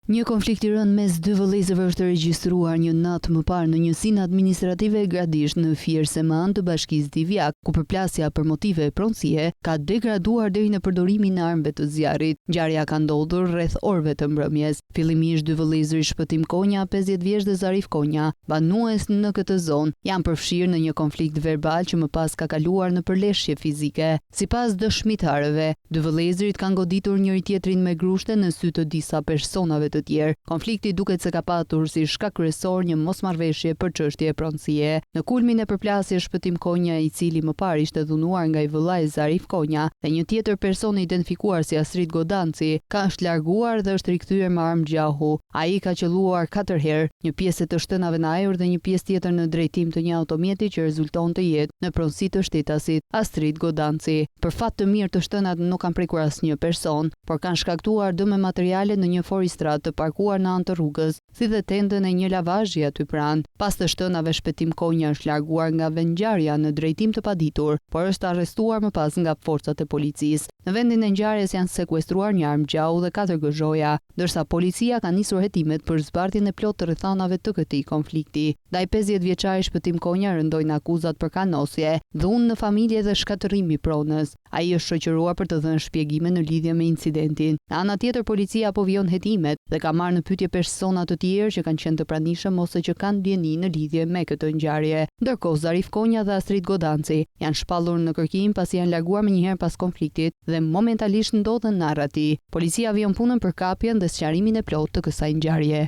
Një konflikt i rënd mes dy vëllezërve është regjistruar një natë më parë në njësinë administrative e Gradisht në Fierseman të bashkisë Divjak, ku përplasja për motive pronësie ka degraduar deri në përdorimin e armëve të zjarrit. Ngjarja ka ndodhur rreth orëve të mbrëmjes. Fillimisht dy vëllezëri Shpëtim Konja, 50 vjeç dhe Zarif Konja, banues në këtë zonë, janë përfshirë në një konflikt verbal që më pas ka kaluar në përleshje fizike. Sipas dëshmitarëve, dy vëllezërit kanë goditur njëri tjetrin me grushte në sy të disa personave të tjerë. Konflikti duket se ka patur si shkak kryesor një mosmarrëveshje për çështje pronësie. Në kulmin e përplasjes Shpëtim Konja, i cili më parë ishte dhunuar nga i vëllai Zarif Konja, dhe një tjetër person i identifikuar si Astrid Godanci, ka është larguar dhe është rikthyer me armë gjahu. Ai ka qelluar 4 herë, një pjesë të shtënave në ajër dhe një pjesë tjetër në drejtim të një automjeti që rezulton të jetë në pronësi të shtetasit Astrid Godanci. Për fat të mirë të shtënat nuk kanë prekur asnjë person, por kanë shkaktuar dëm materiale në një foristrat të parkuar në anë të rrugës, si dhe tendën e një lavazhi aty pranë. Pas të shtënave, Shpëtim Konja është larguar nga vendngjarja në drejtim të paditur, por është arrestuar më pas nga forcat e policisë. Në vendin e ngjarjes janë sekuestruar një armë gjahu dhe 4 gëzhoja, ndërsa policia ka nisur hetimet për zbardhjen e plotë të rrethanave të këtij konflikti. Ndaj 50 vjeçari Shpëtim Konja rëndojnë akuzat për kanosje, dhunë në familje dhe shkatërrim i pronës. Ai është shoqëruar për të dhënë shpjegime në lidhje me incidentin. Në ana tjetër, policia po vijon hetimet dhe ka marrë në pyetje persona të tjerë që kanë qenë të pranishëm ose që kanë dieni në lidhje me këtë ngjarje. Ndërkohë, Zarif Konja dhe Astrid Godanci janë shpallur në kërkim pasi janë larguar menjëherë pas konfliktit dhe momentalisht ndodhen në Arrati. Policia vijon punën për kapjen dhe sqarimin e plotë të kësaj ngjarje.